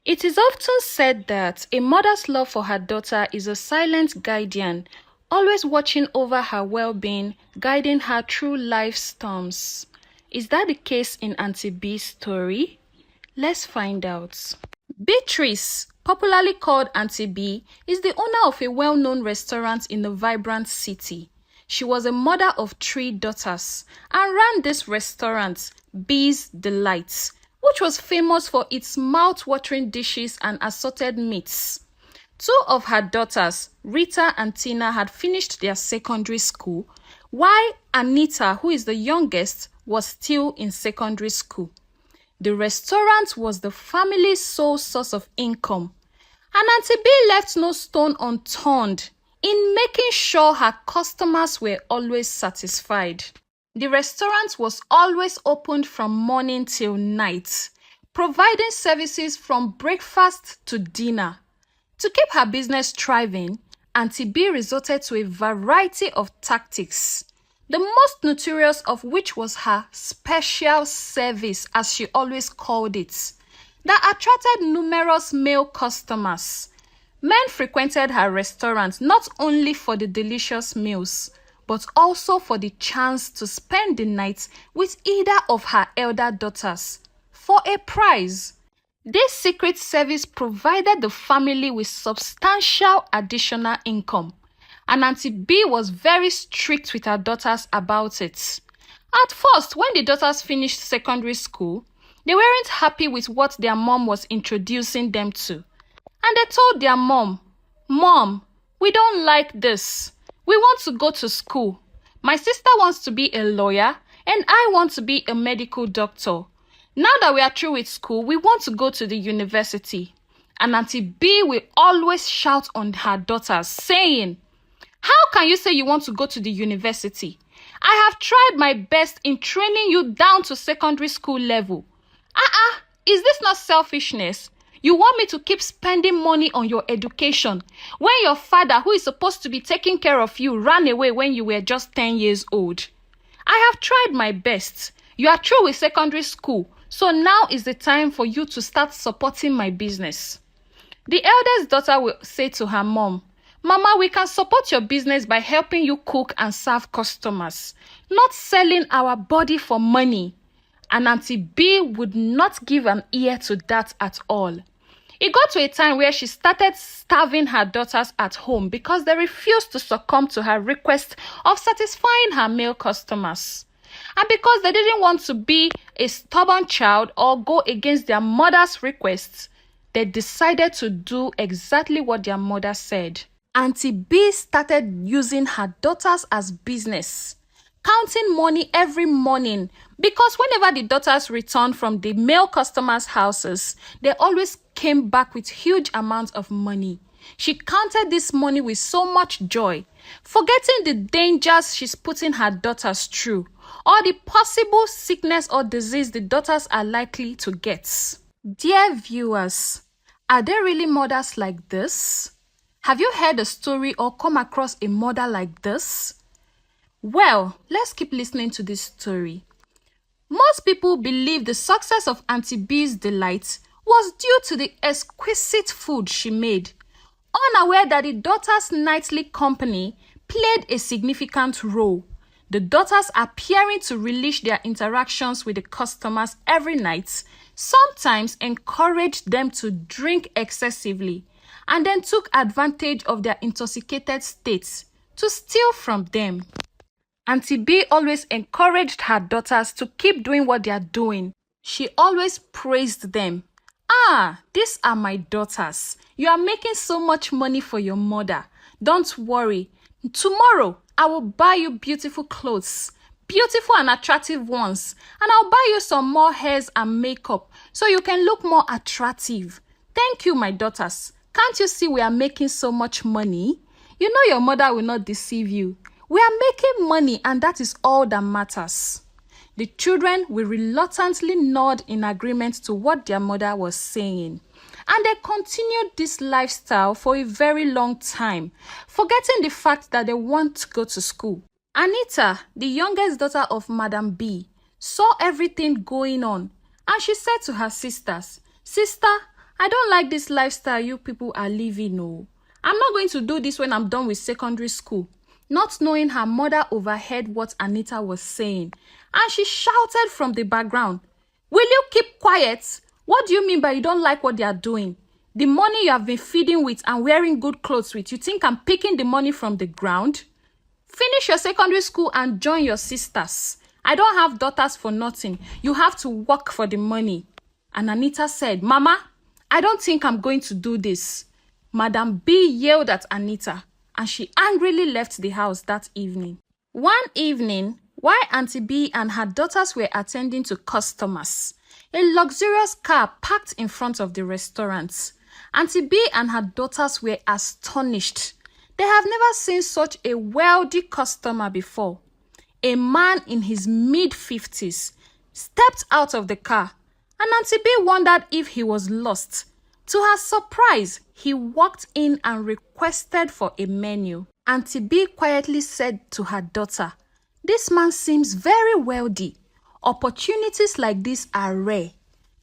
It is often said that a mother's love for her daughter is a silent guardian, always watching over her well-being, guiding her through life's storms. Is that the case in Auntie B's story? Let's find out. Beatrice, popularly called Auntie B, is the owner of a well-known restaurant in a vibrant city. She was a mother of 3 daughters and ran this restaurant, B's Delights, which was famous for its mouth-watering dishes and assorted meats. 2 of her daughters, Rita and Tina, had finished their secondary school, while Anita, who is the youngest, was still in secondary school. The restaurant was the family's sole source of income, and Auntie B left no stone unturned in making sure her customers were always satisfied. The restaurant was always opened from morning till night, providing services from breakfast to dinner. To keep her business thriving, Auntie B resorted to a variety of tactics, the most notorious of which was her special service, as she always called it, that attracted numerous male customers. Men frequented her restaurant not only for the delicious meals, but also for the chance to spend the night with either of her elder daughters for a price. This secret service provided the family with substantial additional income, and Auntie B was very strict with her daughters about it. At first, when the daughters finished secondary school, they weren't happy with what their mom was introducing them to. And they told their mom, "Mom, we don't like this. We want to go to school. My sister wants to be a lawyer, and I want to be a medical doctor. Now that we are through with school, we want to go to the university." And Auntie B will always shout on her daughters, saying, "How can you say you want to go to the university? I have tried my best in training you down to secondary school level. Is this not selfishness? You want me to keep spending money on your education when your father, who is supposed to be taking care of you, ran away when you were just 10 years old? I have tried my best. You are through with secondary school, so now is the time for you to start supporting my business." The eldest daughter will say to her mom, "Mama, we can support your business by helping you cook and serve customers, not selling our body for money." And Auntie B would not give an ear to that at all. It got to a time where she started starving her daughters at home because they refused to succumb to her request of satisfying her male customers. And because they didn't want to be a stubborn child or go against their mother's requests, they decided to do exactly what their mother said. Auntie B started using her daughters as business, counting money every morning, because whenever the daughters returned from the male customers' houses, they always came back with huge amounts of money. She counted this money with so much joy, forgetting the dangers she's putting her daughters through, or the possible sickness or disease the daughters are likely to get. Dear viewers, are there really mothers like this? Have you heard a story or come across a mother like this? Well, let's keep listening to this story. Most people believe the success of Auntie B's Delight was due to the exquisite food she made, unaware that the daughters' nightly company played a significant role. The daughters appearing to relish their interactions with the customers every night sometimes encouraged them to drink excessively and then took advantage of their intoxicated states to steal from them. Auntie B always encouraged her daughters to keep doing what they are doing. She always praised them. These are my daughters. You are making so much money for your mother. Don't worry. Tomorrow, I will buy you beautiful clothes, beautiful and attractive ones, and I'll buy you some more hairs and makeup so you can look more attractive. Thank you, my daughters. Can't you see we are making so much money? You know your mother will not deceive you. We are making money, and that is all that matters. The children will reluctantly nod in agreement to what their mother was saying. And they continued this lifestyle for a very long time, forgetting the fact that they want to go to school. Anita, the youngest daughter of Madam B, saw everything going on, and she said to her sisters, "Sister, I don't like this lifestyle you people are living, no. I'm not going to do this when I'm done with secondary school. Not knowing her mother overheard what Anita was saying, and she shouted from the background, "Will you keep quiet? What do you mean by you don't like what they are doing? The money you have been feeding with and wearing good clothes with, you think I'm picking the money from the ground? Finish your secondary school and join your sisters. I don't have daughters for nothing. You have to work for the money." And Anita said, "Mama, I don't think I'm going to do this." Madam B yelled at Anita, and she angrily left the house that evening. One evening, while Auntie B and her daughters were attending to customers, a luxurious car parked in front of the restaurant. Auntie B and her daughters were astonished. They have never seen such a wealthy customer before. A man in his mid-50s stepped out of the car, and Auntie B wondered if he was lost. To her surprise, he walked in and requested for a menu. Auntie B quietly said to her daughter, "This man seems very wealthy. Opportunities like this are rare.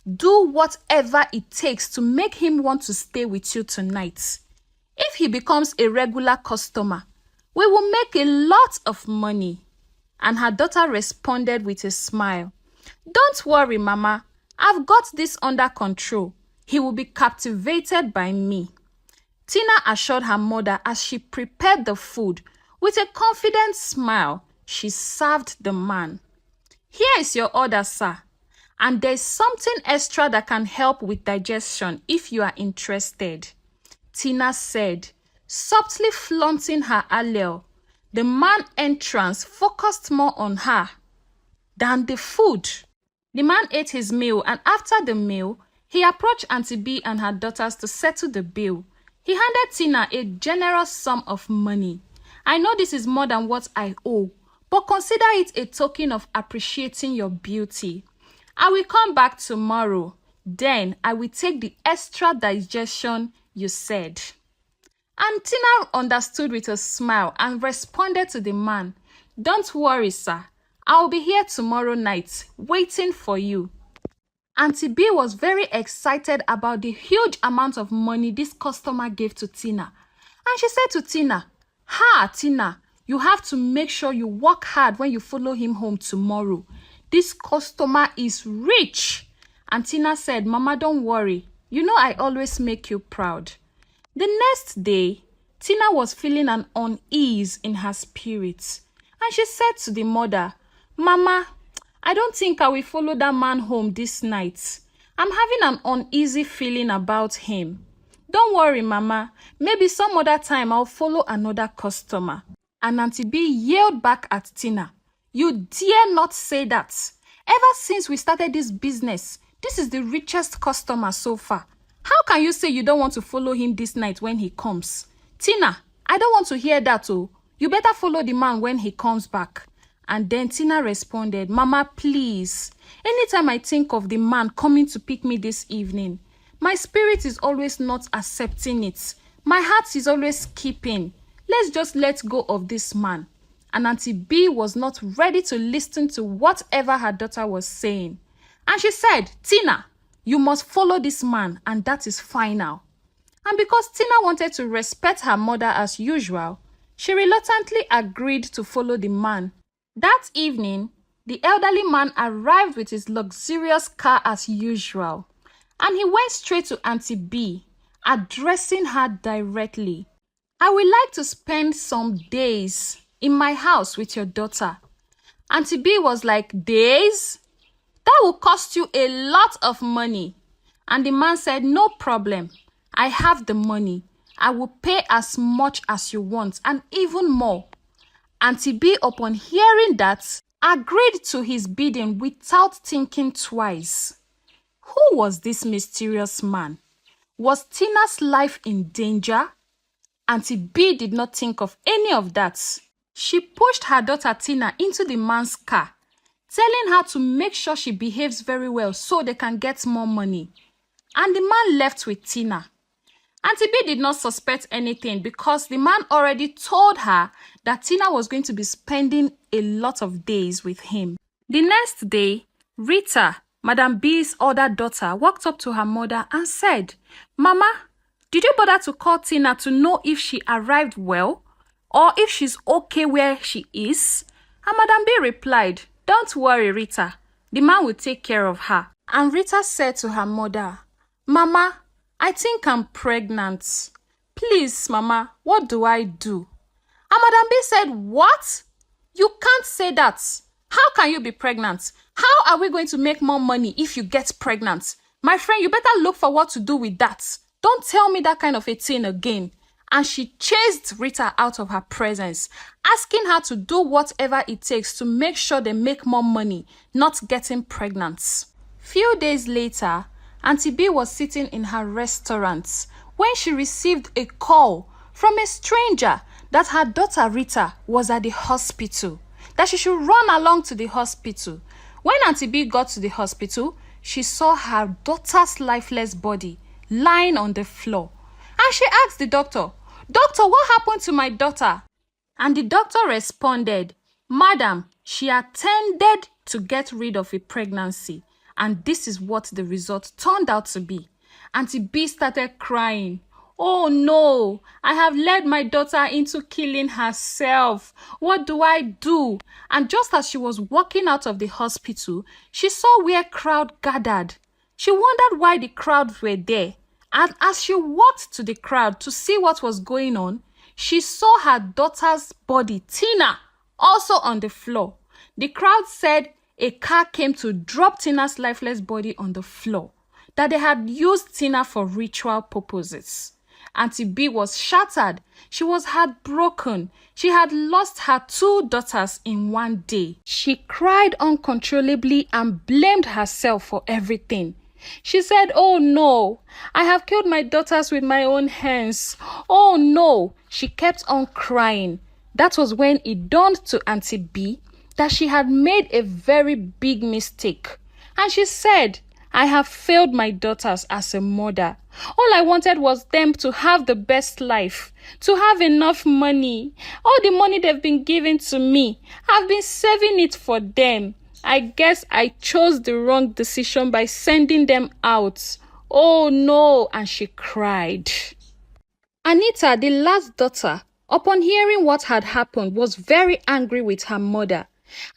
Do whatever it takes to make him want to stay with you tonight. If he becomes a regular customer, we will make a lot of money." And her daughter responded with a smile, "Don't worry, Mama. I've got this under control. He will be captivated by me." Tina assured her mother as she prepared the food. With a confident smile, she served the man. "Here is your order, sir. And there's something extra that can help with digestion if you are interested," Tina said, subtly flaunting her allure. The man's entrance focused more on her than the food. The man ate his meal, and after the meal, he approached Auntie B and her daughters to settle the bill. He handed Tina a generous sum of money. "I know this is more than what I owe, but consider it a token of appreciating your beauty. I will come back tomorrow. Then I will take the extra digestion you said." And Tina understood with a smile and responded to the man, "Don't worry, sir. I'll be here tomorrow night, waiting for you." Auntie B was very excited about the huge amount of money this customer gave to Tina. And she said to Tina, Tina, you have to make sure you work hard when you follow him home tomorrow. This customer is rich." And Tina said, "Mama, don't worry. You know I always make you proud." The next day, Tina was feeling an unease in her spirits. And she said to the mother, "Mama, I don't think I will follow that man home this night. I'm having an uneasy feeling about him." "Don't worry, Mama. Maybe some other time I'll follow another customer." And Auntie B yelled back at Tina, "You dare not say that. Ever since we started this business, this is the richest customer so far. How can you say you don't want to follow him this night when he comes? Tina, I don't want to hear that, oh. You better follow the man when he comes back." And then Tina responded, "Mama, please. Anytime I think of the man coming to pick me this evening, my spirit is always not accepting it. My heart is always skipping. Let's just let go of this man." And Auntie B was not ready to listen to whatever her daughter was saying. And she said, "Tina, you must follow this man, and that is final." And because Tina wanted to respect her mother as usual, she reluctantly agreed to follow the man. That evening, the elderly man arrived with his luxurious car as usual, and he went straight to Auntie B, addressing her directly. "I would like to spend some days in my house with your daughter." Auntie B was like, "Days? That will cost you a lot of money." And the man said, "No problem. I have the money. I will pay as much as you want and even more." Auntie B, upon hearing that, agreed to his bidding without thinking twice. Who was this mysterious man? Was Tina's life in danger? Auntie B did not think of any of that. She pushed her daughter Tina into the man's car, telling her to make sure she behaves very well so they can get more money. And the man left with Tina. Auntie B did not suspect anything because the man already told her that Tina was going to be spending a lot of days with him. The next day, Rita, Madam B's older daughter walked up to her mother and said, "Mama, did you bother to call Tina to know if she arrived well or if she's okay where she is?" And Madam B replied, "Don't worry, Rita. The man will take care of her." And Rita said to her mother, "Mama, I think I'm pregnant. Please, Mama, what do I do?" And Madam B said, "What? You can't say that. How can you be pregnant? How are we going to make more money if you get pregnant? My friend, you better look for what to do with that. Don't tell me that kind of a thing again." And she chased Rita out of her presence, asking her to do whatever it takes to make sure they make more money, not getting pregnant. Few days later, Auntie B was sitting in her restaurant when she received a call from a stranger that her daughter Rita was at the hospital, that she should run along to the hospital. When Auntie B got to the hospital, she saw her daughter's lifeless body lying on the floor. And she asked the doctor, "Doctor, what happened to my daughter?" And the doctor responded, "Madam, she attended to get rid of a pregnancy. And this is what the result turned out to be." Auntie B started crying. "Oh no, I have led my daughter into killing herself. What do I do?" And just as she was walking out of the hospital, she saw where crowd gathered. She wondered why the crowd were there. And as she walked to the crowd to see what was going on, she saw her daughter's body, Tina, also on the floor. The crowd said a car came to drop Tina's lifeless body on the floor, that they had used Tina for ritual purposes. Auntie B was shattered. She was heartbroken. She had lost her 2 daughters in one day. She cried uncontrollably and blamed herself for everything. She said, "Oh no, I have killed my daughters with my own hands. Oh no." She kept on crying. That was when it dawned to Auntie B that she had made a very big mistake. And she said, "I have failed my daughters as a mother. All I wanted was them to have the best life, to have enough money. All the money they've been giving to me, I've been saving it for them. I guess I chose the wrong decision by sending them out. Oh no." And she cried. Anita, the last daughter, upon hearing what had happened, was very angry with her mother.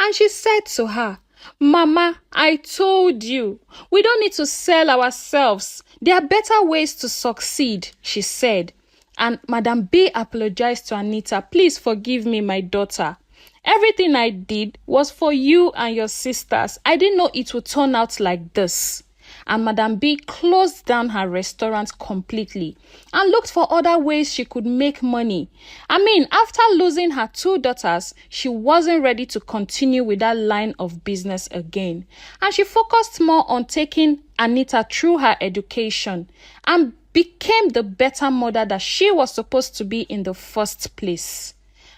And she said to her, "Mama, I told you, we don't need to sell ourselves. There are better ways to succeed," she said. And Madam B apologized to Anita. "Please forgive me, my daughter. Everything I did was for you and your sisters. I didn't know it would turn out like this." And Madam B closed down her restaurant completely and looked for other ways she could make money. After losing her 2 daughters, she wasn't ready to continue with that line of business again. And she focused more on taking Anita through her education and became the better mother that she was supposed to be in the first place.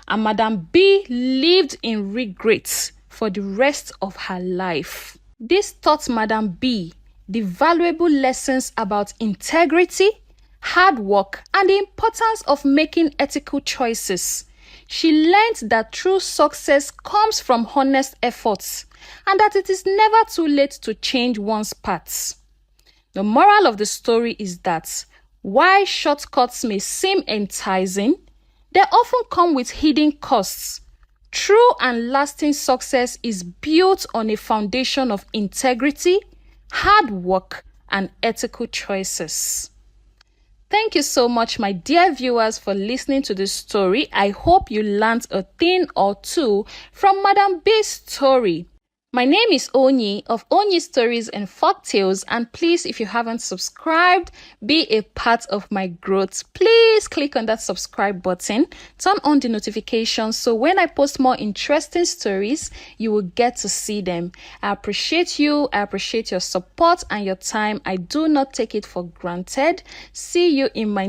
And Madam B lived in regrets for the rest of her life. This taught Madam B the valuable lessons about integrity, hard work, and the importance of making ethical choices. She learned that true success comes from honest efforts and that it is never too late to change one's paths. The moral of the story is that while shortcuts may seem enticing, they often come with hidden costs. True and lasting success is built on a foundation of integrity, hard work, and ethical choices. Thank you so much, my dear viewers, for listening to this story. I hope you learned a thing or two from Madam B's story. My name is Onyi of Onyi Stories and Folktales, and please, if you haven't subscribed, be a part of my growth. Please click on that subscribe button, turn on the notifications so when I post more interesting stories, you will get to see them. I appreciate you. I appreciate your support and your time. I do not take it for granted. See you in my